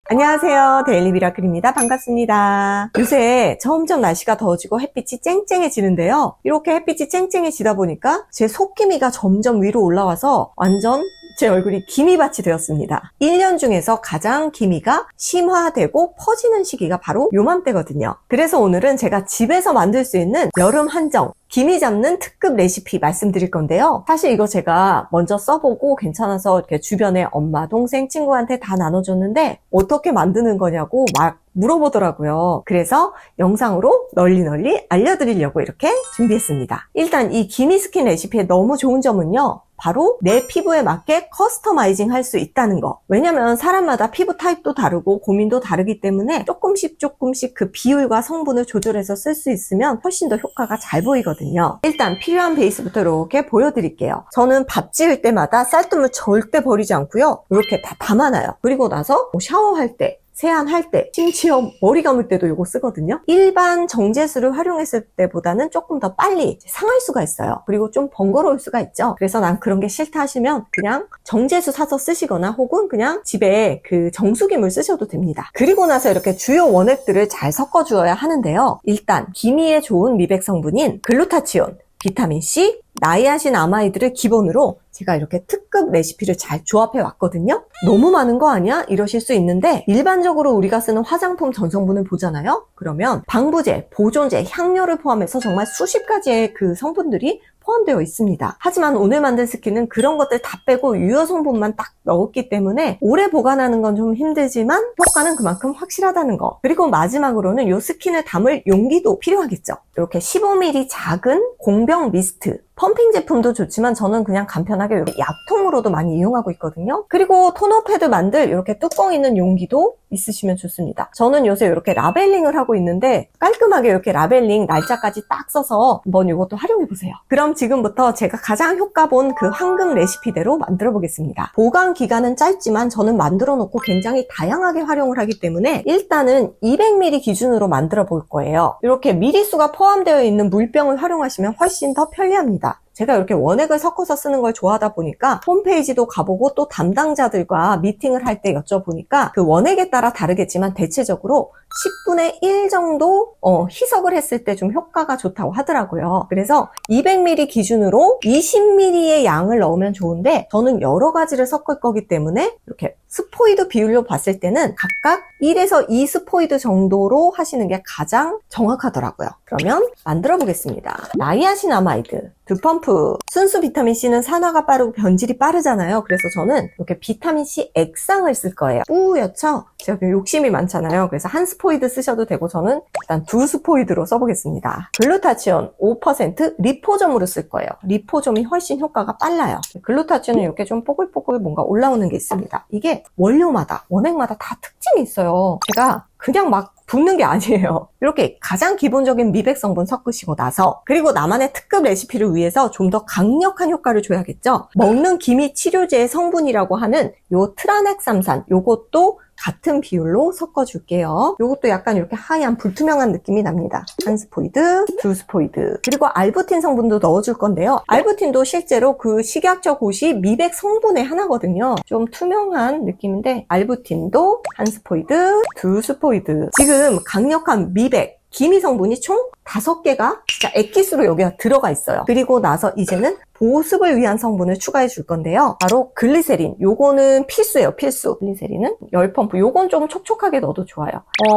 안녕하세요. 데일리 미라클입니다. 반갑습니다. 요새 점점 날씨가 더워지고 햇빛이 쨍쨍해지는데요. 이렇게 햇빛이 쨍쨍해지다 보니까 제 속기미가 점점 위로 올라와서 완전 제 얼굴이 기미밭이 되었습니다. 1년 중에서 가장 기미가 심화되고 퍼지는 시기가 바로 요맘때거든요. 그래서 오늘은 제가 집에서 만들 수 있는 여름 한정 기미 잡는 특급 레시피 말씀드릴 건데요. 사실 이거 제가 먼저 써보고 괜찮아서 이렇게 주변에 엄마, 동생, 친구한테 다 나눠줬는데 어떻게 만드는 거냐고 막 물어보더라고요. 그래서 영상으로 널리 알려드리려고 이렇게 준비했습니다. 일단 이 기미 스킨 레시피의 너무 좋은 점은요. 바로 내 피부에 맞게 커스터마이징 할 수 있다는 거. 왜냐면 사람마다 피부 타입도 다르고 고민도 다르기 때문에 조금씩 그 비율과 성분을 조절해서 쓸 수 있으면 훨씬 더 효과가 잘 보이거든요. 일단 필요한 베이스부터 이렇게 보여드릴게요. 저는 밥 지을 때마다 쌀뜨물 절대 버리지 않고요. 이렇게 다 담아놔요. 그리고 나서 샤워할 때, 세안할 때, 심지어 머리 감을 때도 이거 쓰거든요. 일반 정제수를 활용했을 때보다는 조금 더 빨리 상할 수가 있어요. 그리고 좀 번거로울 수가 있죠. 그래서 난 그런 게 싫다 하시면 그냥 정제수 사서 쓰시거나 혹은 그냥 집에 그 정수기물 쓰셔도 됩니다. 그리고 나서 이렇게 주요 원액들을 잘 섞어주어야 하는데요. 일단 기미에 좋은 미백 성분인 글루타치온, 비타민C, 나이아신아마이드를 기본으로 제가 이렇게 특급 레시피를 잘 조합해 왔거든요. 너무 많은 거 아니야? 이러실 수 있는데 일반적으로 우리가 쓰는 화장품 전성분을 보잖아요. 그러면 방부제, 보존제, 향료를 포함해서 정말 수십 가지의 그 성분들이 포함되어 있습니다. 하지만 오늘 만든 스킨은 그런 것들 다 빼고 유효 성분만 딱 넣었기 때문에 오래 보관하는 건 좀 힘들지만 효과는 그만큼 확실하다는 거. 그리고 마지막으로는 이 스킨을 담을 용기도 필요하겠죠. 이렇게 15ml 작은 공병 미스트. 펌핑 제품도 좋지만 저는 그냥 간편하게 이렇게 약통으로도 많이 이용하고 있거든요. 그리고 토너 패드 만들 이렇게 뚜껑 있는 용기도 있으시면 좋습니다. 저는 요새 이렇게 라벨링을 하고 있는데 깔끔하게 이렇게 라벨링 날짜까지 딱 써서 한번 이것도 활용해보세요. 그럼 지금부터 제가 가장 효과 본 그 황금 레시피대로 만들어 보겠습니다. 보관 기간은 짧지만 저는 만들어 놓고 굉장히 다양하게 활용을 하기 때문에 일단은 200ml 기준으로 만들어 볼 거예요. 이렇게 미리수가 포함되어 있는 물병을 활용하시면 훨씬 더 편리합니다. 제가 이렇게 원액을 섞어서 쓰는 걸 좋아하다 보니까 홈페이지도 가보고 또 담당자들과 미팅을 할 때 여쭤보니까 그 원액에 따라 다르겠지만 대체적으로 10분의 1 정도 희석을 했을 때 좀 효과가 좋다고 하더라고요. 그래서 200ml 기준으로 20ml의 양을 넣으면 좋은데 저는 여러 가지를 섞을 거기 때문에 이렇게 스포이드 비율로 봤을 때는 각각 1에서 2 스포이드 정도로 하시는 게 가장 정확하더라고요. 그러면 만들어 보겠습니다. 나이아신아마이드, 드펌프. 순수 비타민C는 산화가 빠르고 변질이 빠르잖아요. 그래서 저는 이렇게 비타민C 액상을 쓸 거예요. 뿌옇죠? 제가 욕심이 많잖아요. 그래서 한 스포이드 쓰셔도 되고 저는 일단 2스포이드로 써보겠습니다. 글루타치온 5% 리포점으로 쓸 거예요. 리포점이 훨씬 효과가 빨라요. 글루타치온은 이렇게 좀 뽀글뽀글 뭔가 올라오는 게 있습니다. 이게 원료마다, 원액마다 다 특징이 있어요. 제가 그냥 막 붓는 게 아니에요. 이렇게 가장 기본적인 미백 성분 섞으시고 나서 그리고 나만의 특급 레시피를 위해서 좀 더 강력한 효과를 줘야겠죠. 먹는 기미 치료제의 성분이라고 하는 요 트라넥삼산 요것도 같은 비율로 섞어줄게요. 요것도 약간 이렇게 하얀 불투명한 느낌이 납니다. 한 스포이드, 2스포이드. 그리고 알부틴 성분도 넣어줄 건데요. 알부틴도 실제로 그 식약처 고시 미백 성분의 하나거든요. 좀 투명한 느낌인데 알부틴도 한 스포이드, 2스포이드. 지금 강력한 미백, 기미 성분이 총 5개가 진짜 액기스로 여기가 들어가 있어요. 그리고 나서 이제는 보습을 위한 성분을 추가해 줄 건데요. 바로 글리세린. 요거는 필수예요, 필수. 글리세린은 10펌프. 요건 좀 촉촉하게 넣어도 좋아요.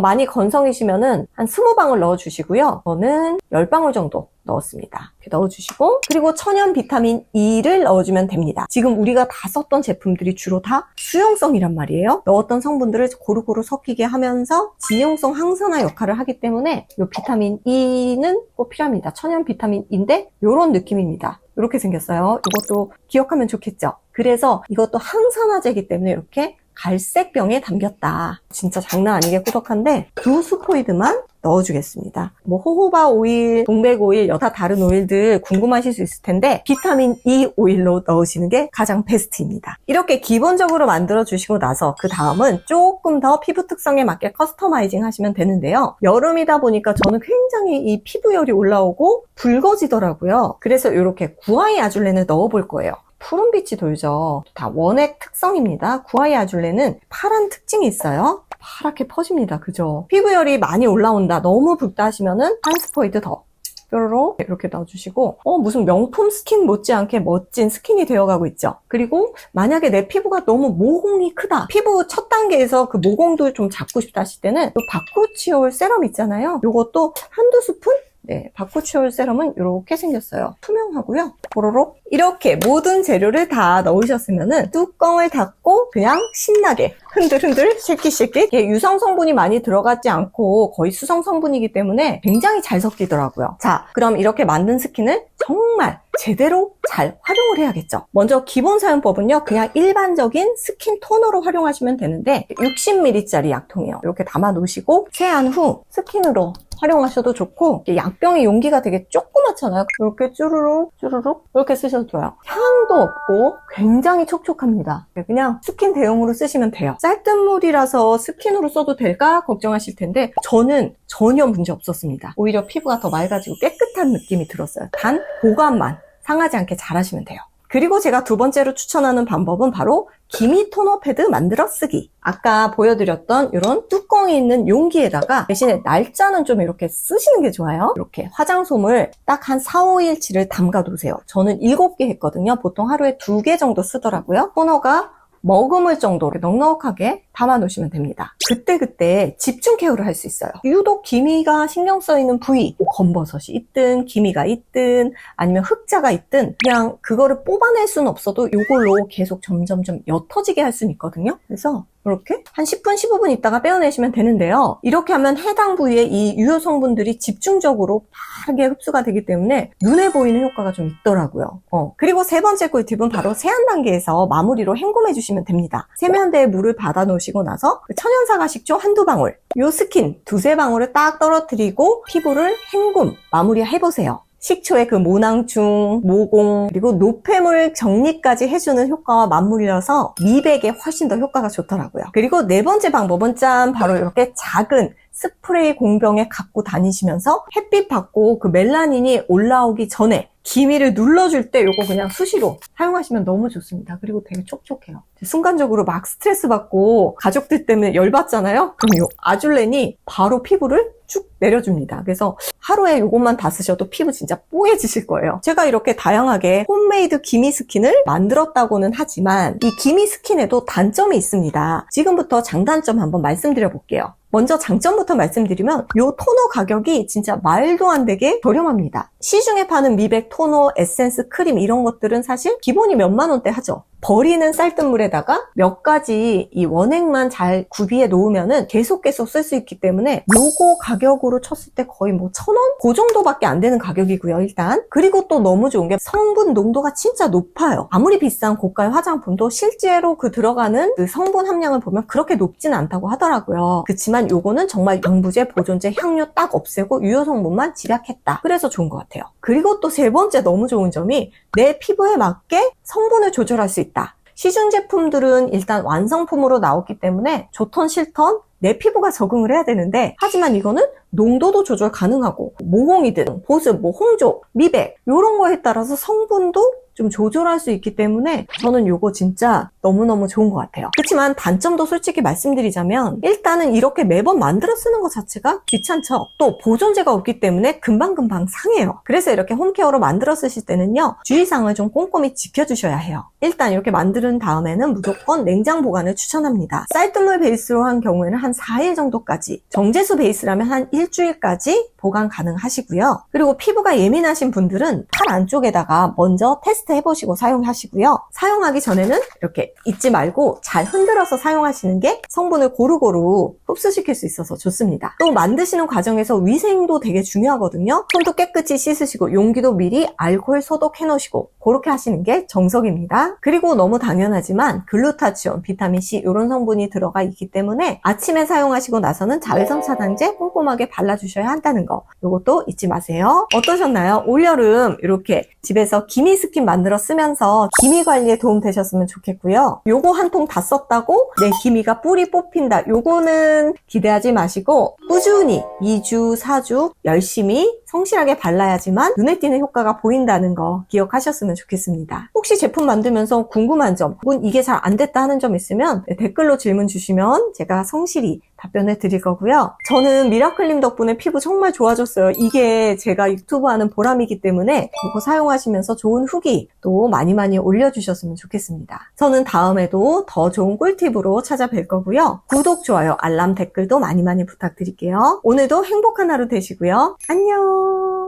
많이 건성이시면은 한 20방울 넣어주시고요. 저는 10방울 정도 넣었습니다. 이렇게 넣어주시고 그리고 천연 비타민 E를 넣어주면 됩니다. 지금 우리가 다 썼던 제품들이 주로 다 수용성이란 말이에요. 넣었던 성분들을 고루고루 섞이게 하면서 지용성 항산화 역할을 하기 때문에 이 비타민 E는 꼭 필요합니다. 천연 비타민 E인데 이런 느낌입니다. 이렇게 생겼어요. 이것도 기억하면 좋겠죠. 그래서 이것도 항산화제이기 때문에 이렇게 갈색 병에 담겼다. 진짜 장난 아니게 꾸덕한데 2스포이드만 넣어주겠습니다. 뭐 호호바 오일, 동백 오일, 여타 다른 오일들 궁금하실 수 있을 텐데 비타민 E 오일로 넣으시는 게 가장 베스트입니다. 이렇게 기본적으로 만들어 주시고 나서 그 다음은 조금 더 피부 특성에 맞게 커스터마이징 하시면 되는데요. 여름이다 보니까 저는 굉장히 이 피부열이 올라오고 붉어지더라고요. 그래서 이렇게 구아이 아줄렌을 넣어볼 거예요. 푸른빛이 돌죠. 다 원액 특성입니다. 구아이 아줄렌은 파란 특징이 있어요. 파랗게 퍼집니다. 그죠? 피부열이 많이 올라온다, 너무 붓다 하시면은 한 스포이드 더 뾰로로 이렇게 넣어주시고 무슨 명품 스킨 못지않게 멋진 스킨이 되어가고 있죠. 그리고 만약에 내 피부가 너무 모공이 크다, 피부 첫 단계에서 그 모공도 좀 잡고 싶다 하실 때는 이 바쿠치올 세럼 있잖아요. 이것도 한두 스푼? 네, 바쿠치올 세럼은 이렇게 생겼어요. 투명하고요. 보로록 이렇게 모든 재료를 다 넣으셨으면은 뚜껑을 닫고 그냥 신나게 흔들흔들 쉐킷쉐킷. 이게 유성 성분이 많이 들어가지 않고 거의 수성 성분이기 때문에 굉장히 잘 섞이더라고요. 자, 그럼 이렇게 만든 스킨을 정말 제대로 잘 활용을 해야겠죠. 먼저 기본 사용법은요, 그냥 일반적인 스킨 토너로 활용하시면 되는데 60ml짜리 약통이에요. 이렇게 담아 놓으시고 세안 후 스킨으로 활용하셔도 좋고, 약병의 용기가 되게 조그맣잖아요. 이렇게 쭈루룩 쭈루룩 이렇게 쓰셔도 좋아요. 향도 없고 굉장히 촉촉합니다. 그냥 스킨 대용으로 쓰시면 돼요. 쌀뜨물이라서 스킨으로 써도 될까 걱정하실 텐데 저는 전혀 문제 없었습니다. 오히려 피부가 더 맑아지고 깨끗한 느낌이 들었어요. 단 보관만 상하지 않게 잘 하시면 돼요. 그리고 제가 두 번째로 추천하는 방법은 바로 기미 토너 패드 만들어 쓰기. 아까 보여드렸던 이런 뚜껑이 있는 용기에다가 대신에 날짜는 좀 이렇게 쓰시는 게 좋아요. 이렇게 화장솜을 딱 한 4, 5일치를 담가 두세요. 저는 7개 했거든요. 보통 하루에 2개 정도 쓰더라고요. 토너가 머금을 정도로 넉넉하게 담아 놓으시면 됩니다. 그때그때 집중 케어를 할 수 있어요. 유독 기미가 신경 쓰이는 부위, 뭐 검버섯이 있든 기미가 있든 아니면 흑자가 있든 그냥 그거를 뽑아낼 수는 없어도 이걸로 계속 점점점 옅어지게 할 수는 있거든요. 그래서 이렇게 한 10분, 15분 있다가 빼어내시면 되는데요. 이렇게 하면 해당 부위에 이 유효 성분들이 집중적으로 빠르게 흡수가 되기 때문에 눈에 보이는 효과가 좀 있더라고요. 그리고 세 번째 꿀팁은 바로 세안 단계에서 마무리로 헹굼해 주시면 됩니다. 세면대에 물을 받아 놓으시고 나서 천연사과 식초 한두 방울, 요 스킨 두세 방울을 딱 떨어뜨리고 피부를 헹굼, 마무리해보세요. 식초의 그 모낭충, 모공, 그리고 노폐물 정리까지 해주는 효과와 맞물려서 미백에 훨씬 더 효과가 좋더라고요. 그리고 네 번째 방법은 짠! 바로 이렇게 작은 스프레이 공병에 갖고 다니시면서 햇빛 받고 그 멜라닌이 올라오기 전에 기미를 눌러줄 때 요거 그냥 수시로 사용하시면 너무 좋습니다. 그리고 되게 촉촉해요. 순간적으로 막 스트레스 받고 가족들 때문에 열받잖아요? 그럼 요 아줄렌이 바로 피부를 쭉 내려줍니다. 그래서 하루에 요것만 다 쓰셔도 피부 진짜 뽀얘지실 거예요. 제가 이렇게 다양하게 홈메이드 기미 스킨을 만들었다고는 하지만 이 기미 스킨에도 단점이 있습니다. 지금부터 장단점 한번 말씀드려 볼게요. 먼저 장점부터 말씀드리면 이 토너 가격이 진짜 말도 안 되게 저렴합니다. 시중에 파는 미백 토너, 에센스, 크림 이런 것들은 사실 기본이 몇만 원대 하죠. 버리는 쌀뜨물에다가 몇 가지 이 원액만 잘 구비해 놓으면은 계속 쓸 수 있기 때문에 요거 가격으로 쳤을 때 거의 뭐 1,000원? 그 정도밖에 안 되는 가격이고요, 일단. 그리고 또 너무 좋은 게 성분 농도가 진짜 높아요. 아무리 비싼 고가의 화장품도 실제로 그 들어가는 그 성분 함량을 보면 그렇게 높지는 않다고 하더라고요. 그치만 요거는 정말 영부제, 보존제, 향료 딱 없애고 유효 성분만 집약했다. 그래서 좋은 것 같아요. 그리고 또 세 번째 너무 좋은 점이 내 피부에 맞게 성분을 조절할 수 있다. 시중 제품들은 일단 완성품으로 나왔기 때문에 좋던 싫던 내 피부가 적응을 해야 되는데, 하지만 이거는 농도도 조절 가능하고 모공이든 보습, 홍조, 미백 이런 거에 따라서 성분도 좀 조절할 수 있기 때문에 저는 이거 진짜 너무너무 좋은 것 같아요. 그렇지만 단점도 솔직히 말씀드리자면 일단은 이렇게 매번 만들어 쓰는 것 자체가 귀찮죠. 또 보존제가 없기 때문에 금방금방 상해요. 그래서 이렇게 홈케어로 만들어 쓰실 때는요, 주의사항을 좀 꼼꼼히 지켜주셔야 해요. 일단 이렇게 만든 다음에는 무조건 냉장 보관을 추천합니다. 쌀뜨물 베이스로 한 경우에는 한 4일 정도까지, 정제수 베이스라면 한 일주일까지 보관 가능하시고요. 그리고 피부가 예민하신 분들은 팔 안쪽에다가 먼저 테스트 해보시고 사용하시고요. 사용하기 전에는 이렇게 잊지 말고 잘 흔들어서 사용하시는 게 성분을 고루고루 흡수시킬 수 있어서 좋습니다. 또 만드시는 과정에서 위생도 되게 중요하거든요. 손도 깨끗이 씻으시고 용기도 미리 알코올 소독해 놓으시고 그렇게 하시는 게 정석입니다. 그리고 너무 당연하지만 글루타치온, 비타민C 이런 성분이 들어가 있기 때문에 아침에 사용하시고 나서는 자외선 차단제 꼼꼼하게 발라주셔야 한다는 거, 이것도 잊지 마세요. 어떠셨나요? 올여름 이렇게 집에서 기미 스킨 만들어 쓰면서 기미 관리에 도움 되셨으면 좋겠고요. 요거 한 통 다 썼다고 내 기미가 뿌리 뽑힌다, 요거는 기대하지 마시고 꾸준히 2주, 4주 열심히 성실하게 발라야지만 눈에 띄는 효과가 보인다는 거 기억하셨으면 좋겠습니다. 혹시 제품 만들면서 궁금한 점, 혹은 이게 잘 안 됐다 하는 점 있으면 댓글로 질문 주시면 제가 성실히 답변해 드릴 거고요. 저는 미라클님 덕분에 피부 정말 좋아졌어요. 이게 제가 유튜브 하는 보람이기 때문에 이거 사용하시면서 좋은 후기 또 많이 올려주셨으면 좋겠습니다. 저는 다음에도 더 좋은 꿀팁으로 찾아뵐 거고요. 구독, 좋아요, 알람, 댓글도 많이 부탁드릴게요. 오늘도 행복한 하루 되시고요. 안녕.